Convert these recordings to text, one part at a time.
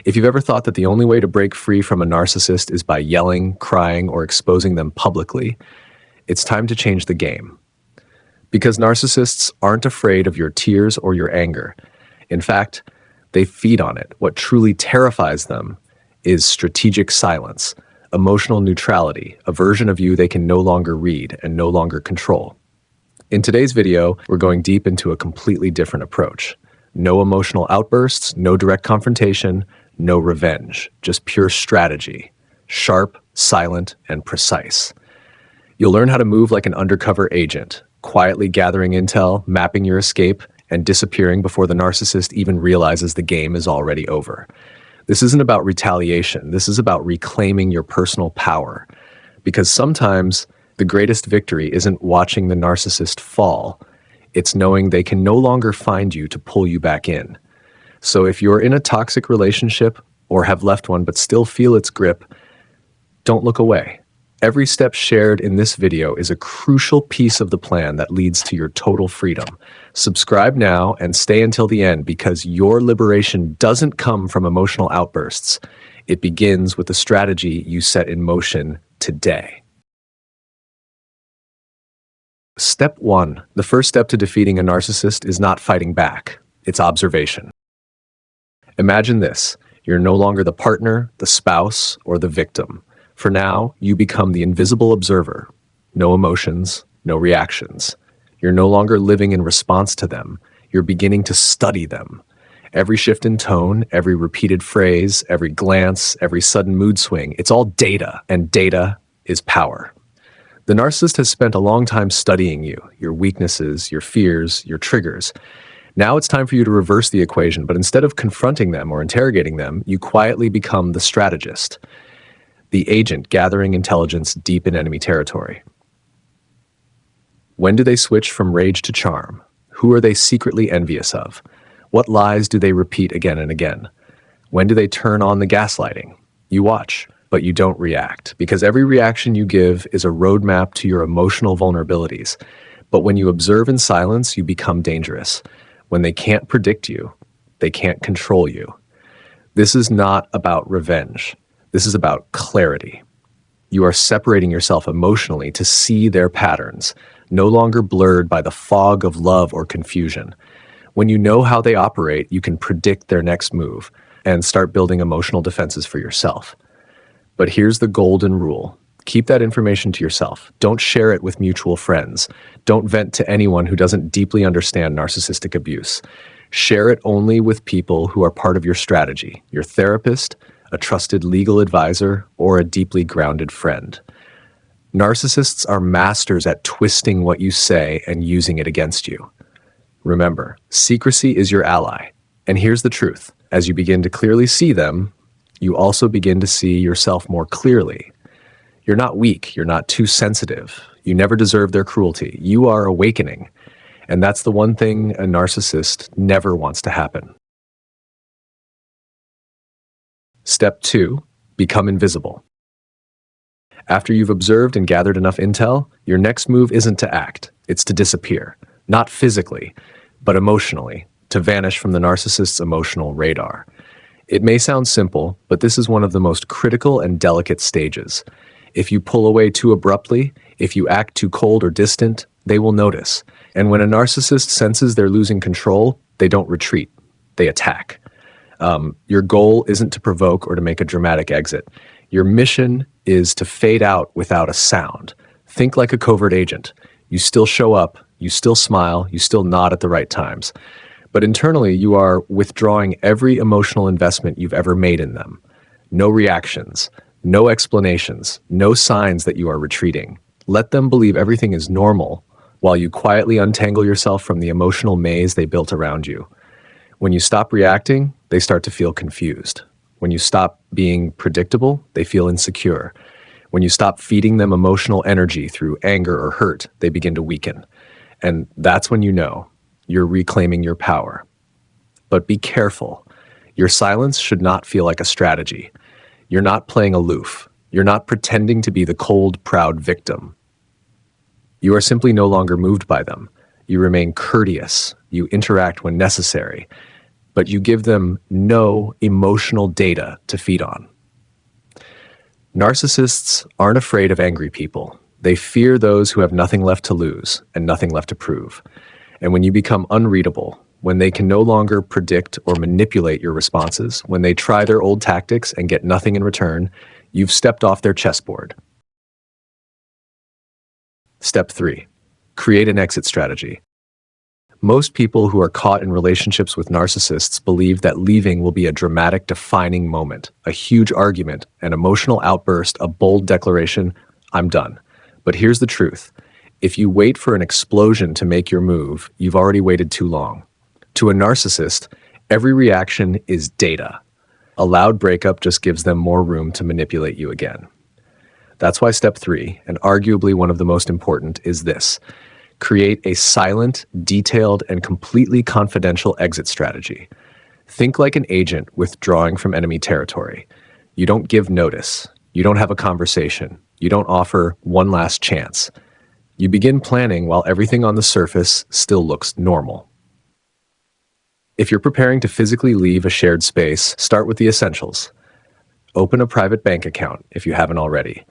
If you've ever thought that the only way to break free from a narcissist is by yelling, crying, or exposing them publicly, it's time to change the game. Because narcissists aren't afraid of your tears or your anger. In fact, they feed on it. What truly terrifies them is strategic silence, emotional neutrality, a version of you they can no longer read and no longer control. In today's video, we're going deep into a completely different approach. No emotional outbursts, no direct confrontation, no revenge, just pure strategy. Sharp, silent, and precise. You'll learn how to move like an undercover agent, quietly gathering intel, mapping your escape, and disappearing before the narcissist even realizes the game is already over. This isn't about retaliation. This is about reclaiming your personal power. Because sometimes the greatest victory isn't watching the narcissist fall. It's knowing they can no longer find you to pull you back in. So if you're in a toxic relationship or have left one but still feel its grip, don't look away. Every step shared in this video is a crucial piece of the plan that leads to your total freedom. Subscribe now and stay until the end, because your liberation doesn't come from emotional outbursts. It begins with the strategy you set in motion today. Step 1. The first step to defeating a narcissist is not fighting back. It's observation. Imagine this. You're no longer the partner, the spouse, or the victim. For now, you become the invisible observer. No emotions, no reactions. You're no longer living in response to them. You're beginning to study them. Every shift in tone, every repeated phrase, every glance, every sudden mood swing, it's all data, and data is power. The narcissist has spent a long time studying you, your weaknesses, your fears, your triggers. Now it's time for you to reverse the equation, but instead of confronting them or interrogating them, you quietly become the strategist. The agent gathering intelligence deep in enemy territory. When do they switch from rage to charm? Who are they secretly envious of? What lies do they repeat again and again? When do they turn on the gaslighting? You watch, but you don't react, because every reaction you give is a roadmap to your emotional vulnerabilities. But when you observe in silence, you become dangerous. When they can't predict you, they can't control you. This is not about revenge. This is about clarity. You are separating yourself emotionally to see their patterns, no longer blurred by the fog of love or confusion. When you know how they operate, you can predict their next move and start building emotional defenses for yourself. But here's the golden rule. Keep that information to yourself. Don't share it with mutual friends. Don't vent to anyone who doesn't deeply understand narcissistic abuse. Share it only with people who are part of your strategy, your therapist, a trusted legal advisor, or a deeply grounded friend. Narcissists are masters at twisting what you say and using it against you. Remember, secrecy is your ally. And here's the truth. As you begin to clearly see them, you also begin to see yourself more clearly. You're not weak. You're not too sensitive. You never deserve their cruelty. You are awakening. And that's the one thing a narcissist never wants to happen. Step 2. Become invisible. After you've observed and gathered enough intel, your next move isn't to act. It's to disappear. Not physically, but emotionally, to vanish from the narcissist's emotional radar. It may sound simple, but this is one of the most critical and delicate stages. If you pull away too abruptly, if you act too cold or distant, they will notice. And when a narcissist senses they're losing control, they don't retreat. They attack. Your goal isn't to provoke or to make a dramatic exit. Your mission is to fade out without a sound. Think like a covert agent. You still show up, you still smile, you still nod at the right times. But internally, you are withdrawing every emotional investment you've ever made in them. No reactions, no explanations, no signs that you are retreating. Let them believe everything is normal while you quietly untangle yourself from the emotional maze they built around you. When you stop reacting, they start to feel confused. When you stop being predictable, they feel insecure. When you stop feeding them emotional energy through anger or hurt, they begin to weaken. And that's when you know you're reclaiming your power. But be careful. Your silence should not feel like a strategy. You're not playing aloof. You're not pretending to be the cold, proud victim. You are simply no longer moved by them. You remain courteous. You interact when necessary. but you give them no emotional data to feed on. Narcissists aren't afraid of angry people. They fear those who have nothing left to lose and nothing left to prove. And when you become unreadable, when they can no longer predict or manipulate your responses, when they try their old tactics and get nothing in return, you've stepped off their chessboard. Step 3. Create an exit strategy. Most people who are caught in relationships with narcissists believe that leaving will be a dramatic, defining moment, a huge argument, an emotional outburst, a bold declaration, "I'm done." But here's the truth. If you wait for an explosion to make your move, you've already waited too long. To a narcissist, every reaction is data. A loud breakup just gives them more room to manipulate you again. That's why step 3, and arguably one of the most important, is this. Create a silent, detailed, and completely confidential exit strategy. Think like an agent withdrawing from enemy territory. You don't give notice. You don't have a conversation. You don't offer one last chance. You begin planning while everything on the surface still looks normal. If you're preparing to physically leave a shared space, start with the essentials. Open a private bank account if you haven't already.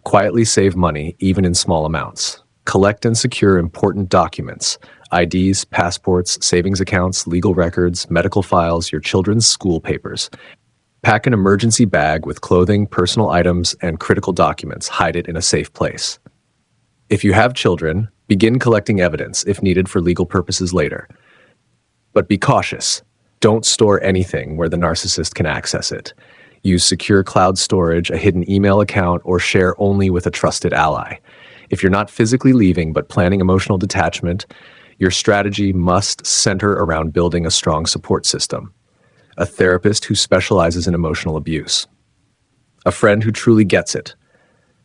Quietly save money, even in small amounts. Collect and secure important documents, IDs, passports, savings accounts, legal records, medical files, your children's school papers. Pack an emergency bag with clothing, personal items, and critical documents. Hide it in a safe place. If you have children, begin collecting evidence if needed for legal purposes later. But be cautious. Don't store anything where the narcissist can access it. Use secure cloud storage, a hidden email account, or share only with a trusted ally. If you're not physically leaving but planning emotional detachment, your strategy must center around building a strong support system. A therapist who specializes in emotional abuse. A friend who truly gets it.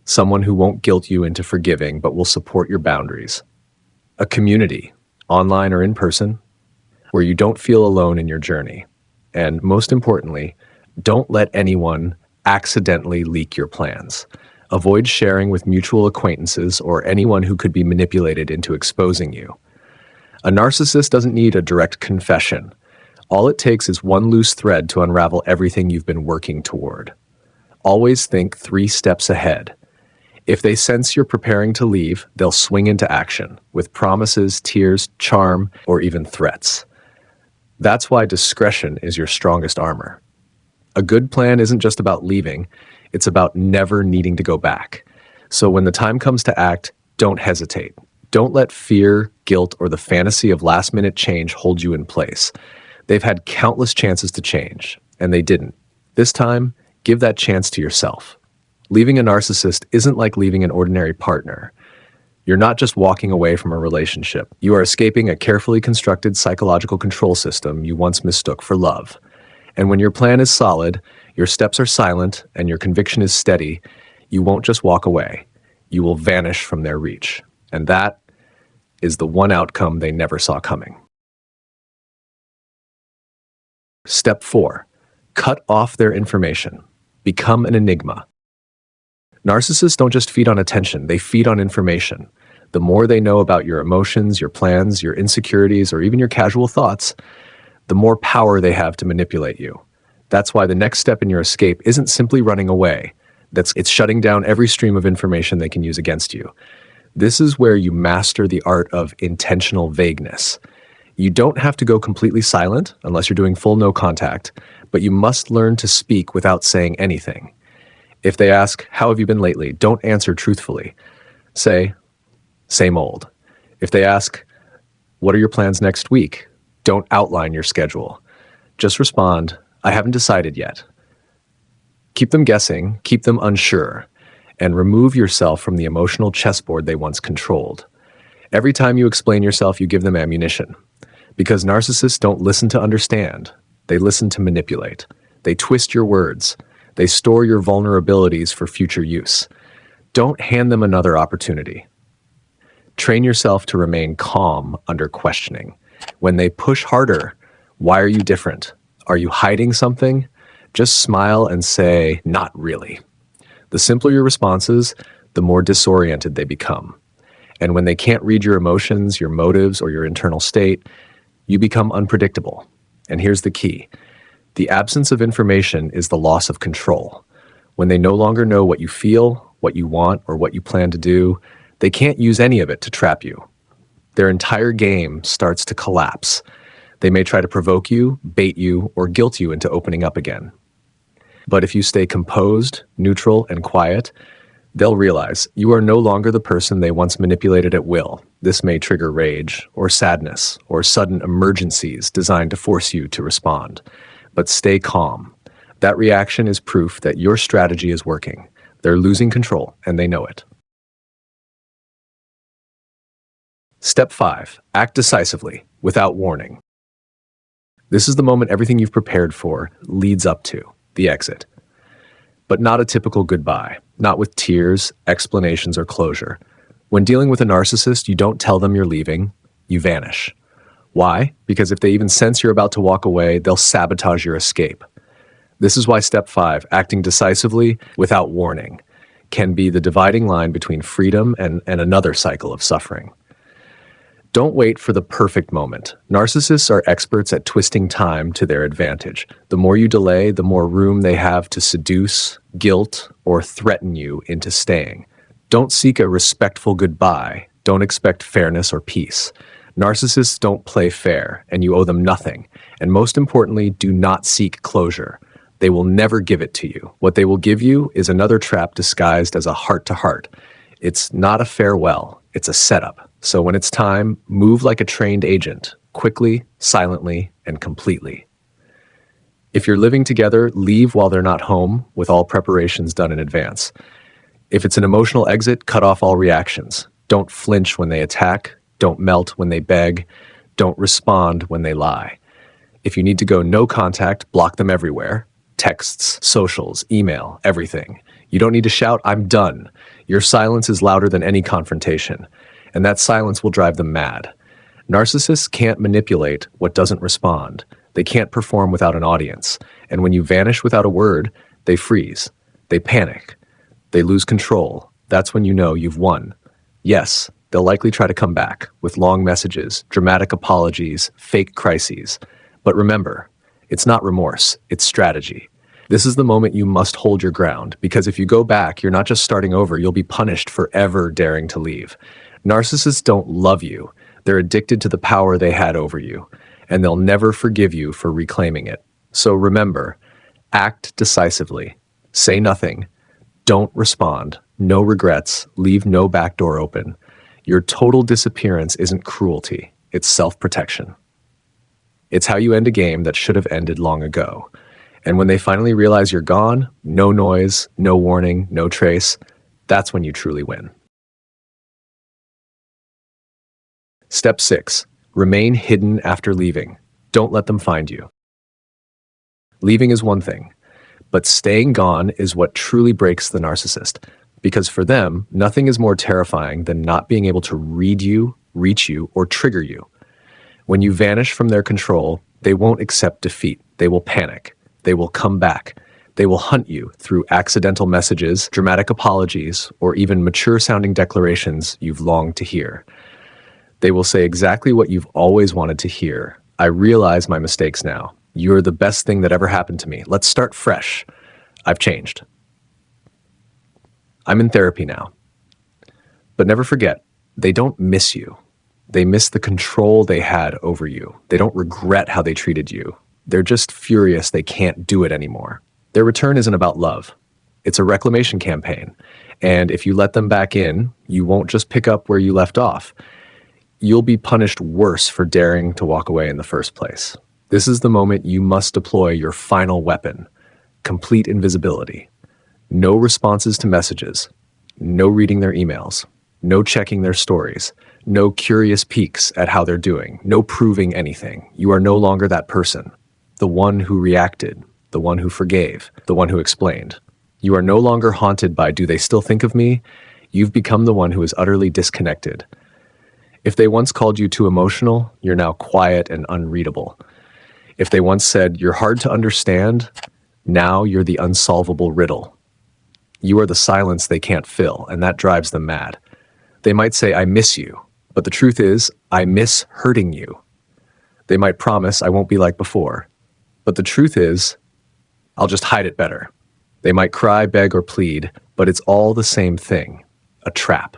Someone who won't guilt you into forgiving but will support your boundaries. A community, online or in person, where you don't feel alone in your journey. And most importantly, don't let anyone accidentally leak your plans. Avoid sharing with mutual acquaintances or anyone who could be manipulated into exposing you. A narcissist doesn't need a direct confession. All it takes is one loose thread to unravel everything you've been working toward. Always think 3 steps ahead. If they sense you're preparing to leave, they'll swing into action with promises, tears, charm, or even threats. That's why discretion is your strongest armor. A good plan isn't just about leaving, it's about never needing to go back. So when the time comes to act, don't hesitate. Don't let fear, guilt, or the fantasy of last-minute change hold you in place. They've had countless chances to change, and they didn't. This time, give that chance to yourself. Leaving a narcissist isn't like leaving an ordinary partner. You're not just walking away from a relationship. You are escaping a carefully constructed psychological control system you once mistook for love. And when your plan is solid, your steps are silent, and your conviction is steady, you won't just walk away. You will vanish from their reach. And that is the one outcome they never saw coming. Step 4. Cut off their information. Become an enigma. Narcissists don't just feed on attention, they feed on information. The more they know about your emotions, your plans, your insecurities, or even your casual thoughts, the more power they have to manipulate you. That's why the next step in your escape isn't simply running away. It's shutting down every stream of information they can use against you. This is where you master the art of intentional vagueness. You don't have to go completely silent unless you're doing full no contact, but you must learn to speak without saying anything. If they ask, "How have you been lately?" don't answer truthfully. Say, "Same old." If they ask, "What are your plans next week?" don't outline your schedule. Just respond, "I haven't decided yet." Keep them guessing, keep them unsure, and remove yourself from the emotional chessboard they once controlled. Every time you explain yourself, you give them ammunition. Because narcissists don't listen to understand, they listen to manipulate. They twist your words. They store your vulnerabilities for future use. Don't hand them another opportunity. Train yourself to remain calm under questioning. When they push harder, "Why are you different? Are you hiding something?" Just smile and say, "Not really." The simpler your responses, the more disoriented they become. And when they can't read your emotions, your motives, or your internal state, you become unpredictable. And here's the key. The absence of information is the loss of control. When they no longer know what you feel, what you want, or what you plan to do, they can't use any of it to trap you. Their entire game starts to collapse. They may try to provoke you, bait you, or guilt you into opening up again. But if you stay composed, neutral, and quiet, they'll realize you are no longer the person they once manipulated at will. This may trigger rage, or sadness, or sudden emergencies designed to force you to respond. But stay calm. That reaction is proof that your strategy is working. They're losing control, and they know it. Step 5. Act decisively, without warning. This is the moment everything you've prepared for leads up to, the exit. But not a typical goodbye, not with tears, explanations, or closure. When dealing with a narcissist, you don't tell them you're leaving, you vanish. Why? Because if they even sense you're about to walk away, they'll sabotage your escape. This is why Step 5, acting decisively without warning, can be the dividing line between freedom and another cycle of suffering. Don't wait for the perfect moment. Narcissists are experts at twisting time to their advantage. The more you delay, the more room they have to seduce, guilt, or threaten you into staying. Don't seek a respectful goodbye. Don't expect fairness or peace. Narcissists don't play fair, and you owe them nothing. And most importantly, do not seek closure. They will never give it to you. What they will give you is another trap disguised as a heart-to-heart. It's not a farewell, it's a setup. So when it's time, move like a trained agent, quickly, silently, and completely. If you're living together, leave while they're not home, with all preparations done in advance. If it's an emotional exit, cut off all reactions. Don't flinch when they attack. Don't melt when they beg. Don't respond when they lie. If you need to go no contact, block them everywhere. Texts, socials, email, everything. You don't need to shout, "I'm done." Your silence is louder than any confrontation, and that silence will drive them mad. Narcissists can't manipulate what doesn't respond. They can't perform without an audience. And when you vanish without a word, they freeze. They panic. They lose control. That's when you know you've won. Yes, they'll likely try to come back with long messages, dramatic apologies, fake crises. But remember, it's not remorse, it's strategy. This is the moment you must hold your ground, because if you go back, you're not just starting over, you'll be punished for ever daring to leave. Narcissists don't love you. They're addicted to the power they had over you, and they'll never forgive you for reclaiming it. So remember, act decisively. Say nothing. Don't respond. No regrets. Leave no back door open. Your total disappearance isn't cruelty. It's self-protection. It's how you end a game that should have ended long ago. And when they finally realize you're gone, no noise, no warning, no trace, that's when you truly win. Step 6. Remain hidden after leaving. Don't let them find you. Leaving is one thing, but staying gone is what truly breaks the narcissist. Because for them, nothing is more terrifying than not being able to read you, reach you, or trigger you. When you vanish from their control, they won't accept defeat. They will panic. They will come back. They will hunt you through accidental messages, dramatic apologies, or even mature-sounding declarations you've longed to hear. They will say exactly what you've always wanted to hear. I realize my mistakes now. You're the best thing that ever happened to me. Let's start fresh. I've changed. I'm in therapy now. But never forget, they don't miss you. They miss the control they had over you. They don't regret how they treated you. They're just furious they can't do it anymore. Their return isn't about love. It's a reclamation campaign. And if you let them back in, you won't just pick up where you left off. You'll be punished worse for daring to walk away in the first place. This is the moment you must deploy your final weapon, complete invisibility. No responses to messages, no reading their emails, no checking their stories, no curious peeks at how they're doing, no proving anything. You are no longer that person, the one who reacted, the one who forgave, the one who explained. You are no longer haunted by, do they still think of me? You've become the one who is utterly disconnected. If they once called you too emotional, you're now quiet and unreadable. If they once said, you're hard to understand, now you're the unsolvable riddle. You are the silence they can't fill, and that drives them mad. They might say, I miss you, but the truth is, I miss hurting you. They might promise, "I won't be like before." But the truth is, "I'll just hide it better." They might cry, beg, or plead, but it's all the same thing, a trap.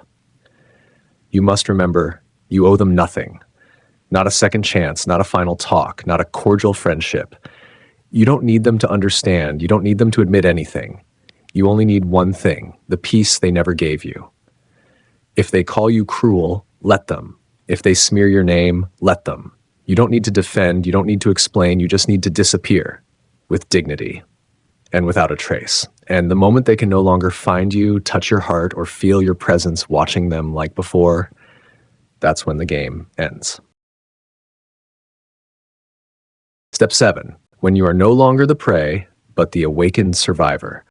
You must remember, you owe them nothing. Not a second chance, not a final talk, not a cordial friendship. You don't need them to understand. You don't need them to admit anything. You only need one thing, the peace they never gave you. If they call you cruel, let them. If they smear your name, let them. You don't need to defend. You don't need to explain. You just need to disappear with dignity and without a trace. And the moment they can no longer find you, touch your heart, or feel your presence watching them like before, that's when the game ends. Step 7. When you are no longer the prey, but the awakened survivor.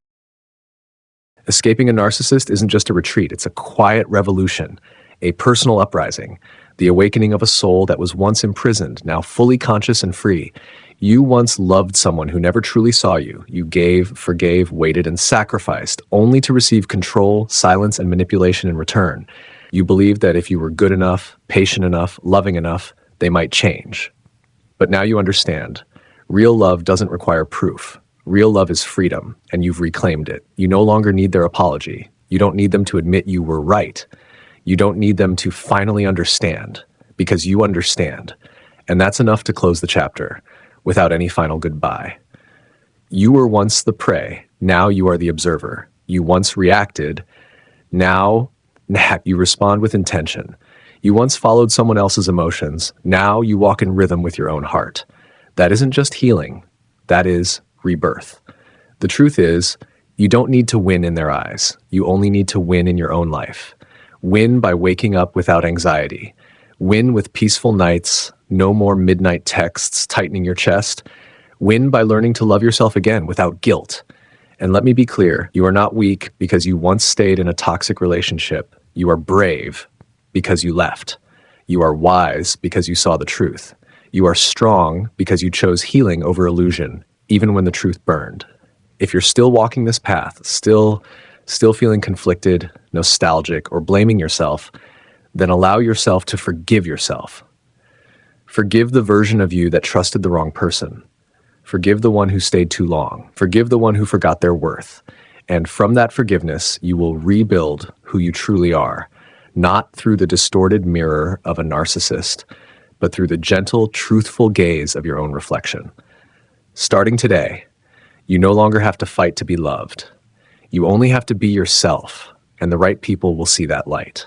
Escaping a narcissist isn't just a retreat, it's a quiet revolution, a personal uprising, the awakening of a soul that was once imprisoned, now fully conscious and free. You once loved someone who never truly saw you. You gave, forgave, waited, and sacrificed, only to receive control, silence, and manipulation in return. You believed that if you were good enough, patient enough, loving enough, they might change. But now you understand. Real love doesn't require proof. Real love is freedom, and you've reclaimed it. You no longer need their apology. You don't need them to admit you were right. You don't need them to finally understand, because you understand. And that's enough to close the chapter, without any final goodbye. You were once the prey, now you are the observer. You once reacted, now you respond with intention. You once followed someone else's emotions, now you walk in rhythm with your own heart. That isn't just healing, that is rebirth. The truth is, you don't need to win in their eyes. You only need to win in your own life. Win by waking up without anxiety. Win with peaceful nights, no more midnight texts tightening your chest. Win by learning to love yourself again without guilt. And let me be clear, you are not weak because you once stayed in a toxic relationship. You are brave because you left. You are wise because you saw the truth. You are strong because you chose healing over illusion, even when the truth burned. If you're still walking this path, still feeling conflicted, nostalgic, or blaming yourself, then allow yourself to forgive yourself. Forgive the version of you that trusted the wrong person. Forgive the one who stayed too long. Forgive the one who forgot their worth. And from that forgiveness, you will rebuild who you truly are, not through the distorted mirror of a narcissist, but through the gentle, truthful gaze of your own reflection. Starting today, you no longer have to fight to be loved. You only have to be yourself, and the right people will see that light.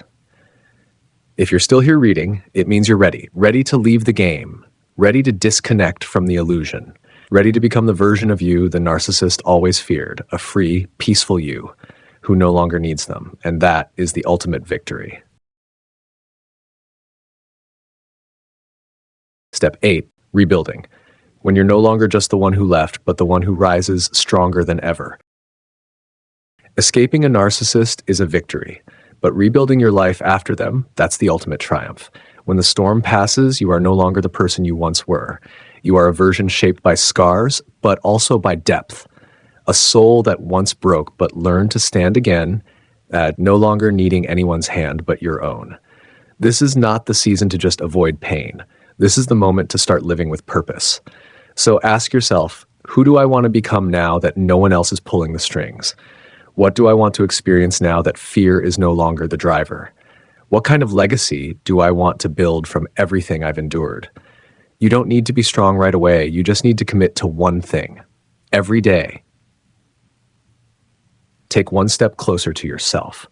If you're still here reading, it means you're ready to leave the game, ready to disconnect from the illusion, ready to become the version of you the narcissist always feared, a free, peaceful you who no longer needs them, and that is the ultimate victory. Step 8, rebuilding. When you're no longer just the one who left, but the one who rises stronger than ever. Escaping a narcissist is a victory, but rebuilding your life after them, that's the ultimate triumph. When the storm passes, you are no longer the person you once were. You are a version shaped by scars, but also by depth. A soul that once broke, but learned to stand again, no longer needing anyone's hand but your own. This is not the season to just avoid pain. This is the moment to start living with purpose. So ask yourself, who do I want to become now that no one else is pulling the strings? What do I want to experience now that fear is no longer the driver? What kind of legacy do I want to build from everything I've endured? You don't need to be strong right away. You just need to commit to one thing. Every day, take one step closer to yourself.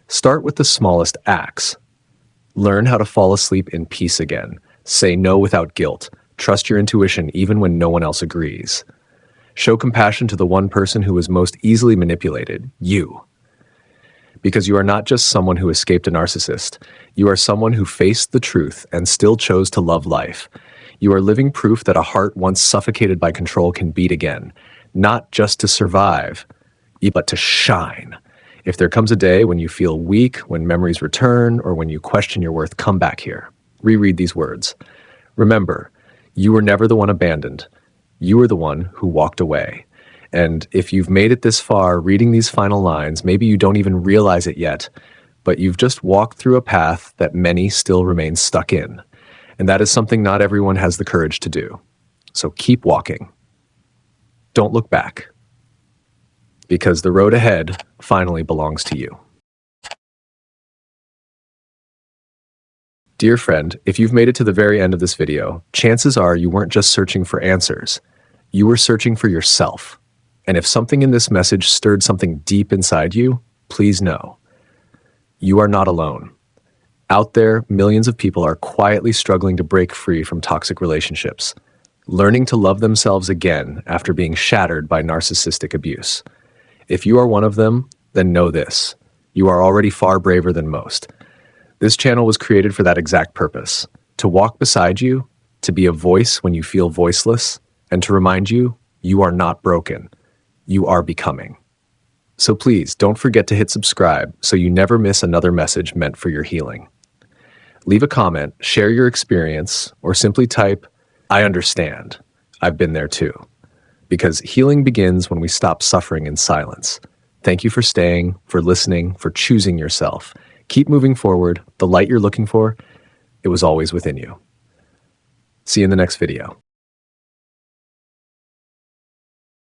Start with the smallest acts. Learn how to fall asleep in peace again. Say no without guilt. Trust your intuition even when no one else agrees. Show compassion to the one person who is most easily manipulated, you. Because you are not just someone who escaped a narcissist. You are someone who faced the truth and still chose to love life. You are living proof that a heart once suffocated by control can beat again, not just to survive, but to shine. If there comes a day when you feel weak, when memories return, or when you question your worth, come back here. Reread these words. Remember, you were never the one abandoned. You were the one who walked away. And if you've made it this far, reading these final lines, maybe you don't even realize it yet, but you've just walked through a path that many still remain stuck in. And that is something not everyone has the courage to do. So keep walking. Don't look back, because the road ahead finally belongs to you. Dear friend, if you've made it to the very end of this video, chances are you weren't just searching for answers. You were searching for yourself. And if something in this message stirred something deep inside you, please know, you are not alone. Out there, millions of people are quietly struggling to break free from toxic relationships, learning to love themselves again after being shattered by narcissistic abuse. If you are one of them, then know this: you are already far braver than most. This channel was created for that exact purpose: to walk beside you, to be a voice when you feel voiceless, and to remind you, you are not broken. You are becoming. So please don't forget to hit subscribe so you never miss another message meant for your healing. Leave a comment, share your experience, or simply type, "I understand. I've been there too." Because healing begins when we stop suffering in silence. Thank you for staying, for listening, for choosing yourself. Keep moving forward. The light you're looking for, it was always within you. See you in the next video.